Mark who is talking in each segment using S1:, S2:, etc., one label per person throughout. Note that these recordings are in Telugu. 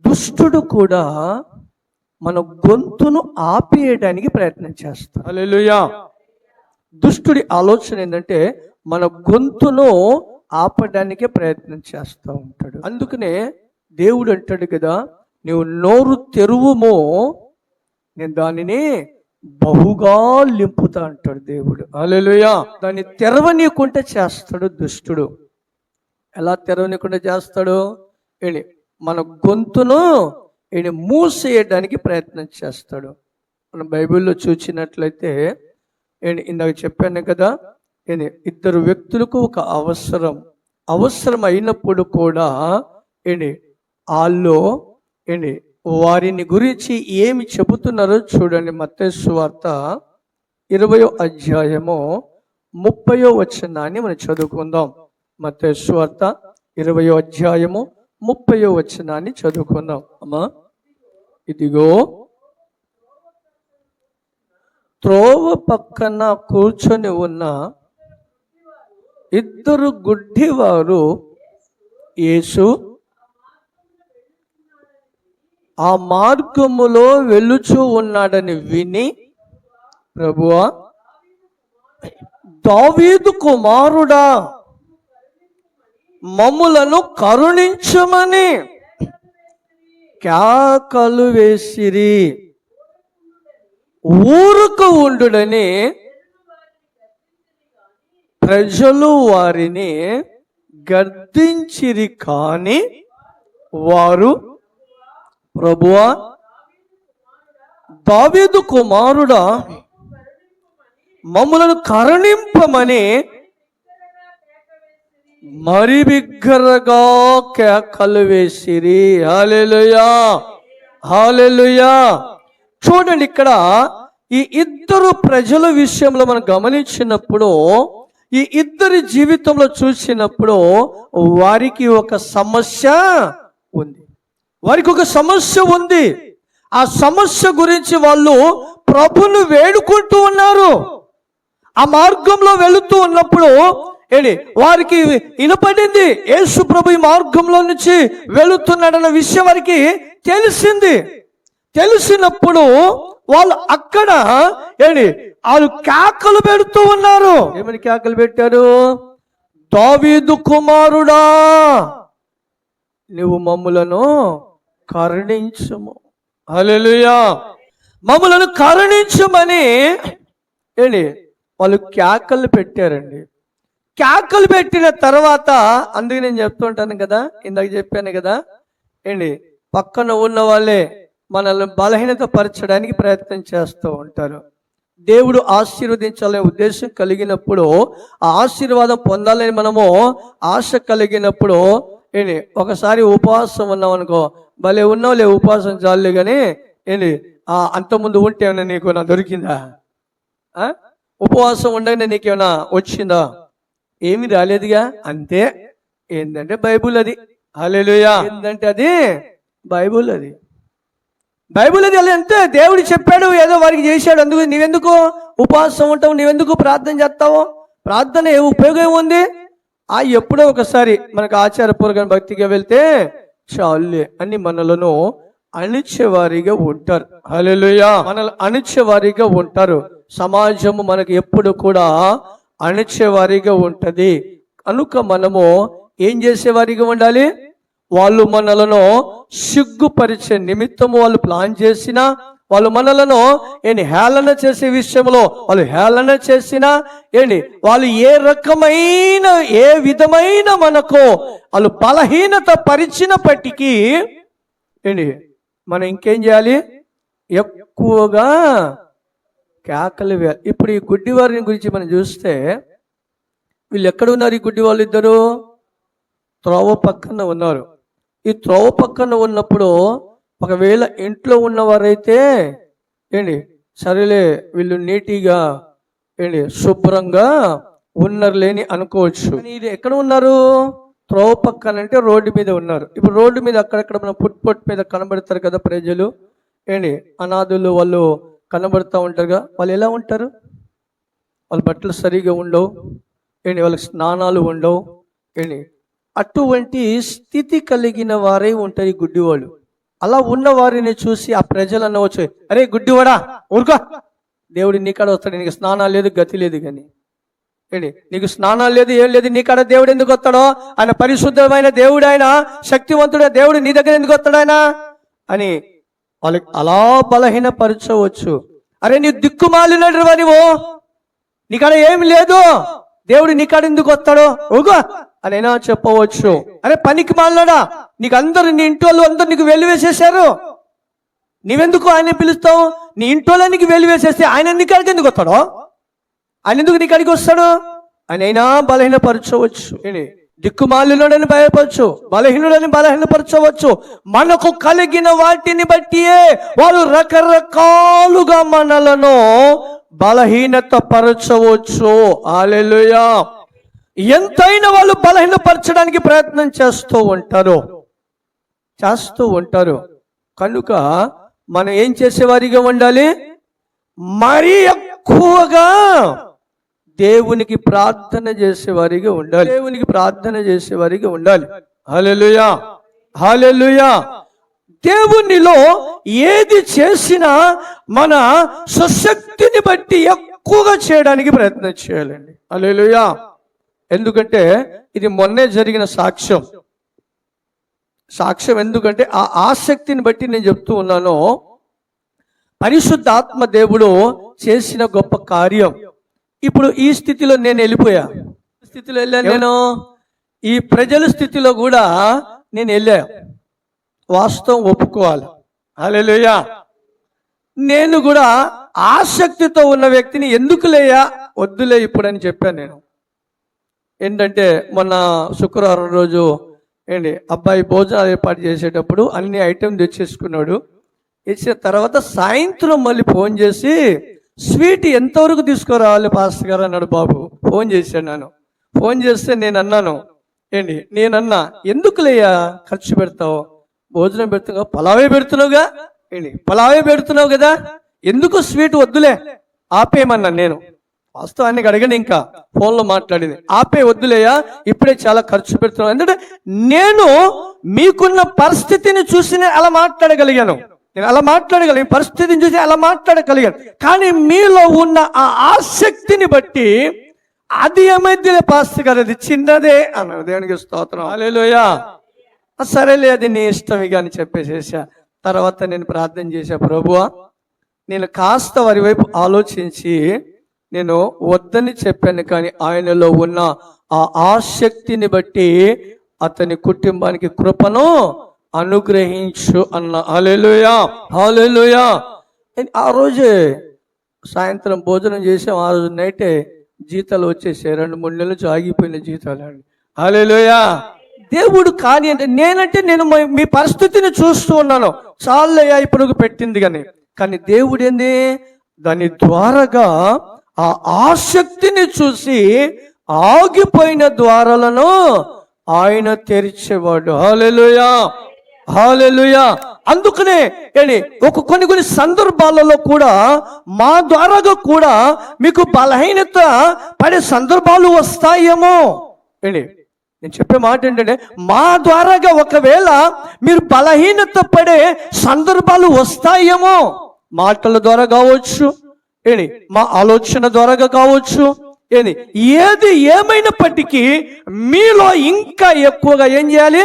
S1: దుష్టుడు కూడా మన గొంతును ఆపేయడానికి ప్రయత్నం చేస్తాడు. హల్లెలూయా. దుష్టుడి ఆలోచన ఏంటంటే మన గొంతును ఆపడానికే ప్రయత్నం చేస్తూ ఉంటాడు. అందుకనే దేవుడు అంటాడు కదా, నువ్వు నోరు తెరువుమో నేను దానిని బహుగా లింపుతా అంటాడు దేవుడు. హల్లెలూయా. దాన్ని తెరవనీయకుండా చేస్తాడు దుష్టుడు. ఎలా తెరవనీయకుండా చేస్తాడు? మన గొంతును మూసేయడానికి ప్రయత్నం చేస్తాడు. మనం బైబిల్లో చూసినట్లయితే ఇందాక చెప్పాను కదా, ఇద్దరు వ్యక్తులకు ఒక అవసరం అయినప్పుడు కూడా వాళ్ళు వారిని గురించి ఏమి చెబుతున్నారో చూడండి. మత్తయి సువార్త 20వ అధ్యాయము 30వ వచనాన్ని మనం చదువుకుందాం. మత్తయి సువార్త 20వ అధ్యాయము 30వ వచనాన్ని చదువుకుందాం. అమ్మా, ఇదిగో త్రోవ పక్కన కూర్చొని ఉన్న ఇద్దరు గుడ్డివారు యేసు ఆ మార్గములో వెలుచు ఉన్నాడని విని, ప్రభువా, దావీదు కుమారుడా, మమ్ములను కరుణించమని కేకలు వేసిరి. ఊరుకు ఉండుడని ప్రజలు వారిని గద్దించిరి. కాని వారు, ప్రభువా, దావీదు కుమారుడా, మమ్ములను కరుణింపమని మరి బిగ్గరగా కేకలు వేసిరి. హల్లెలూయా, హల్లెలూయా. చూడండి, ఇక్కడ ఈ ఇద్దరు ప్రజల విషయంలో మనం గమనించినప్పుడు, ఈ ఇద్దరి జీవితంలో చూసినప్పుడు వారికి ఒక సమస్య ఉంది. వారికి ఒక సమస్య ఉంది. ఆ సమస్య గురించి వాళ్ళు ప్రభును వేడుకుంటూ ఉన్నారు. ఆ మార్గంలో వెళుతూ ఉన్నప్పుడు వారికి వినపడింది, యేసు ప్రభు ఈ మార్గంలో నుంచి వెళుతున్నాడన్న విషయం వారికి తెలిసింది. తెలిసినప్పుడు వాళ్ళు అక్కడ వాళ్ళు కేకలు పెడుతూ ఉన్నారు. ఏమని కేకలు పెట్టారు? దావీదు కుమారుడా, నువ్వు మమ్ములను కరుణించుము. హల్లెలూయా. మమ్ములను కరుణించుమని వాళ్ళు కేకలు పెట్టారండి. కేకలు పెట్టిన తర్వాత, అందుకే నేను చెప్తుంటాను కదా, ఇందాక చెప్పాను కదా, పక్కన ఉన్న వాళ్ళే మనల్ని బలహీనత పరచడానికి ప్రయత్నం చేస్తూ ఉంటారు. దేవుడు ఆశీర్వదించాలనే ఉద్దేశం కలిగినప్పుడు, ఆ ఆశీర్వాదం పొందాలని మనము ఆశ కలిగినప్పుడు ఒకసారి ఉపవాసం ఉన్నాం అనుకో, భలే ఉన్నావులే, ఉపవాసం చాలులే కానీ అంతకుముందు ఉంటే ఏమన్నా నీకు ఏమైనా దొరికిందా? ఉపవాసం ఉండగానే నీకేమైనా వచ్చిందా? ఏమి రాలేదుగా. అంతే. ఏంటంటే బైబుల్ అది. హల్లెలూయా. ఏంటంటే అది బైబుల్. అది బైబుల్. అది అంతే. దేవుడు చెప్పాడు, ఏదో వారికి చేశాడు. అందుకు నీవెందుకు ఉపవాసం ఉంటావు? నీవెందుకు ప్రార్థన చేస్తావు? ప్రార్థన ఏ ఉపయోగం ఉంది? ఎప్పుడో ఒకసారి మనకు ఆచారపూర్వక భక్తిగా వెళ్తే చాలులే అని మనలను అణిచేవారిగా ఉంటారు. హల్లెలూయా. మనల్ని అణిచేవారిగా ఉంటారు. సమాజము మనకు ఎప్పుడు కూడా అణిచేవారిగా ఉంటది. కనుక మనము ఏం చేసేవారిగా ఉండాలి? వాళ్ళు మనలను సిగ్గుపరిచే నిమిత్తము వాళ్ళు ప్లాన్ చేసినా, వాళ్ళు మనలను హేళన చేసే విషయంలో వాళ్ళు హేళన చేసినా, వాళ్ళు ఏ విధమైన మనకు వాళ్ళు బలహీనత పరిచినప్పటికీ మనం ఇంకేం చేయాలి? ఎక్కువగా కేకలు వేయాలి. ఇప్పుడు ఈ గుడ్డివారిని గురించి మనం చూస్తే, వీళ్ళు ఎక్కడ ఉన్నారు? ఈ గుడ్డి వాళ్ళు ఇద్దరు త్రోవ పక్కన ఉన్నారు. ఈ త్రోవ పక్కన ఉన్నప్పుడు ఒకవేళ ఇంట్లో ఉన్నవారైతే సరేలే, వీళ్ళు నీటిగా శుభ్రంగా ఉన్నారులేని అనుకోవచ్చు. ఇది ఎక్కడ ఉన్నారు? త్రోవ పక్కన అంటే రోడ్డు మీద ఉన్నారు. ఇప్పుడు రోడ్డు మీద అక్కడక్కడ మన పుట్ మీద కనబడతారు కదా ప్రజలు, అనాథులు, వాళ్ళు కనబడుతూ ఉంటారుగా. వాళ్ళు ఎలా ఉంటారు? వాళ్ళ బట్టలు సరిగా ఉండవు, వాళ్ళకి స్నానాలు ఉండవు. అటువంటి స్థితి కలిగిన వారే ఉంటారు ఈ గుడ్డివాళ్ళు. అలా ఉన్న వారిని చూసి ఆ ప్రజలు అనవచ్చు, అరే గుడ్డివాడా ఊరుకో, దేవుడు నీకాడ వస్తాడు, నీకు స్నానాలు లేదు గతి లేదు, కానీ ఏంటి నీకు స్నానాలు లేదు ఏం లేదు, నీకాడ దేవుడు ఎందుకు వస్తాడో, ఆయన పరిశుద్ధమైన దేవుడు, ఆయన శక్తివంతుడు దేవుడు, నీ దగ్గర ఎందుకు వస్తాడు ఆయన అని వాళ్ళకి అలా బలహీనపరచవచ్చు. అరే నీ దిక్కుమాలినడు నువ్వు, నీకాడ ఏమి లేదు, దేవుడు నీకాడ ఎందుకు వస్తాడో ఊగో అని అయినా చెప్పవచ్చు. అరే పనికి మాలినాడా, నీకు అందరు నీ ఇంటి వాళ్ళు అందరు నీకు వెలివేసేసారు, నీవెందుకు ఆయన పిలుస్తావు, నీ ఇంట్లో నీకు వెలివేసేస్తే ఆయన నీ కాడికి ఎందుకు వస్తాడో, ఆయన ఎందుకు నీ కాడికి వస్తాడు అని అయినా బలహీనపరచవచ్చు. దిక్కుమాలినుడని భయపరచు, బలహీనుడని బలహీనపరచవచ్చు. మనకు కలిగిన వాటిని బట్టియే వాళ్ళు రకరకాలుగా మనలను బలహీనత పరచవచ్చు. హల్లెలూయా. ఎంతైనా వాళ్ళు బలహీనపరచడానికి ప్రయత్నం చేస్తూ ఉంటారు. కనుక మనం ఏం చేసేవారిగా ఉండాలి, మరీ ఎక్కువగా దేవునికి ప్రార్థన చేసేవారిగా ఉండాలి. హల్లెలూయా, హల్లెలూయా. దేవునిలో ఏది చేసినా మన స్వశక్తిని బట్టి ఎక్కువగా చేయడానికి ప్రయత్నం చేయాలండి. హల్లెలూయా. ఎందుకంటే ఇది మొన్నే జరిగిన సాక్ష్యం ఎందుకంటే ఆ ఆసక్తిని బట్టి నేను చెప్తూ ఉన్నాను. పరిశుద్ధాత్మ దేవుడు చేసిన గొప్ప కార్యం. ఇప్పుడు ఈ స్థితిలో నేను వెళ్ళిపోయా, స్థితిలో వెళ్ళాను నేను, ఈ ప్రజల స్థితిలో కూడా నేను వెళ్ళా, వాస్తవం ఒప్పుకోవాలి. హల్లెలూయా. నేను కూడా ఆసక్తితో ఉన్న వ్యక్తిని ఎందుకులేయా వద్దులే ఇప్పుడు అని చెప్పాను నేను. ఏంటంటే మొన్న శుక్రవారం రోజు అబ్బాయి భోజనాలు ఏర్పాటు చేసేటప్పుడు అన్ని ఐటెం తెచ్చేసుకున్నాడు. ఇచ్చిన తర్వాత సాయంత్రం మళ్ళీ ఫోన్ చేసి స్వీట్ ఎంతవరకు తీసుకురావాలి పాస్టర్ గారు అన్నాడు. బాబు ఫోన్ చేశాను. ఫోన్ చేస్తే నేనన్నా ఎందుకులేయా ఖర్చు పెడతావు, భోజనం పెడుతున్నావు, పలావే పెడుతున్నావు కదా, ఎందుకు స్వీట్ వద్దులే ఆపేయమన్నా నేను. వాస్తవానికి అడగండి, ఇంకా ఫోన్లో మాట్లాడింది, ఆపే వద్దులేయా, ఇప్పుడే చాలా ఖర్చు పెడుతున్నావు. ఎందుకంటే నేను మీకున్న పరిస్థితిని చూసి నేను అలా మాట్లాడగలిగాను, పరిస్థితిని చూసి అలా మాట్లాడగలిగాను. కానీ మీలో ఉన్న ఆ ఆసక్తిని బట్టి అది ఏమైందిలే పాస్టర్ గారు, అది చిన్నదే అన్నాడు. దేవునికి స్తోత్రం. హల్లెలూయా. సరేలే అది నీ ఇష్టం ఇక అని చెప్పేసేసా. తర్వాత నేను ప్రార్థన చేశా, ప్రభువా నేను కాస్త వారి వైపు ఆలోచించి నేను వద్దని చెప్పాను, కానీ ఆయనలో ఉన్న ఆ ఆసక్తిని బట్టి అతని కుటుంబానికి కృపను అనుగ్రహించు అన్న. హల్లెలూయా, హల్లెలూయా. ఆ రోజే సాయంత్రం భోజనం చేసాం, ఆ రోజు నైటే జీతాలు వచ్చేసాయి. 2-3 నెలల నుంచి ఆగిపోయిన జీతాలు అండి. హల్లెలూయా. దేవుడు కానీ అంటే నేను మీ పరిస్థితిని చూస్తూ ఉన్నాను, చాలయ్యా ఇప్పుడు పెట్టింది కానీ దేవుడు ఏంది దాని ద్వారాగా ఆ ఆసక్తిని చూసి ఆగిపోయిన ద్వారాలను ఆయన తెరిచేవాడు. హల్లెలూయా, హల్లెలూయా. అందుకనే కొన్ని సందర్భాలలో కూడా మా ద్వారాగా కూడా మీకు బలహీనత పడే సందర్భాలు వస్తాయేమో. నేను చెప్పే మాట ఏంటంటే మా ద్వారాగా ఒకవేళ మీరు బలహీనత పడే సందర్భాలు వస్తాయేమో. మాటల ద్వారా కావచ్చు, మా ఆలోచన ద్వారాగా కావచ్చు, ఏది ఏమైనప్పటికీ మీలో ఇంకా ఎక్కువగా ఏం చేయాలి,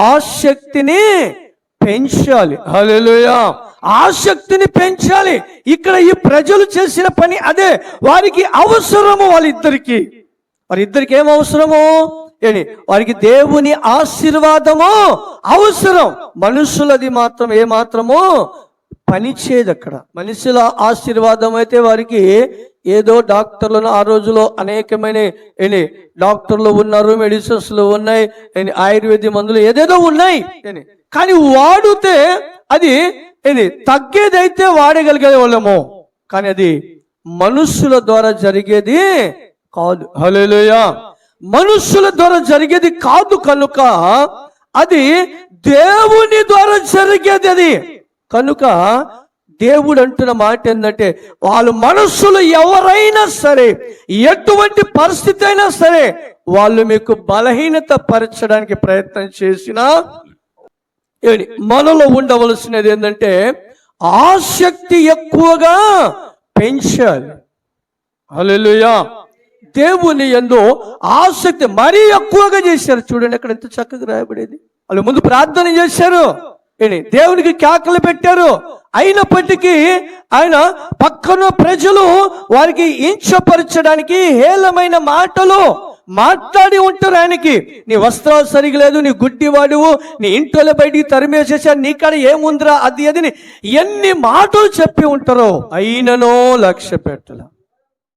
S1: ఆసక్తిని పెంచాలి. హల్లెలూయా. ఆసక్తిని పెంచాలి. ఇక్కడ ఈ ప్రజలు చేసిన పని అదే. వారికి అవసరము, వారిద్దరికి ఏం అవసరము, వారికి దేవుని ఆశీర్వాదము అవసరం. మనుషులది మాత్రం ఏమాత్రమో పనిచేయదు. అక్కడ మనుషుల ఆశీర్వాదం అయితే వారికి ఏదో డాక్టర్లను, ఆ రోజులో అనేకమైన డాక్టర్లు ఉన్నారు, మెడిసిన్స్లు ఉన్నాయి, ఆయుర్వేద మందులు ఏదేదో ఉన్నాయి. కానీ వాడితే అది తగ్గేదైతే వాడగలిగే వాళ్ళము, కానీ అది మనుషుల ద్వారా జరిగేది కాదు. హల్లెలూయా. మనుషుల ద్వారా జరిగేది కాదు కనుక అది దేవుని ద్వారా జరిగేది. అది కనుక దేవుడు అంటున్న మాట ఏంటంటే వాళ్ళు మనుషులు ఎవరైనా సరే, ఎటువంటి పరిస్థితి అయినా సరే, వాళ్ళు మీకు బలహీనత పరచడానికి ప్రయత్నం చేసినా మనలో ఉండవలసినది ఏంటంటే ఆసక్తి ఎక్కువగా పెంచాలి. హల్లెలూయా. దేవుని యందు ఆసక్తి మరీ ఎక్కువగా చేశారు. చూడండి అక్కడ ఎంత చక్కగా రాయబడేది. వాళ్ళు ముందు ప్రార్థన చేశారు, దేవునికి కేకలు పెట్టారు. అయినప్పటికీ ఆయన పక్కన ప్రజలు వారికి ఇంచపరచడానికి హేళమైన మాటలు మాట్లాడి ఉంటారు. ఆయనకి నీ వస్త్రాలు సరిగా లేదు, నీ గుడ్డివాడువు, నీ ఇంట్లో బయటికి తరిమేసేసా, నీ కాడ ఏముందిరా అది అది ఎన్ని మాటలు చెప్పి ఉంటారో. అయిననో లక్ష్య పెట్టల.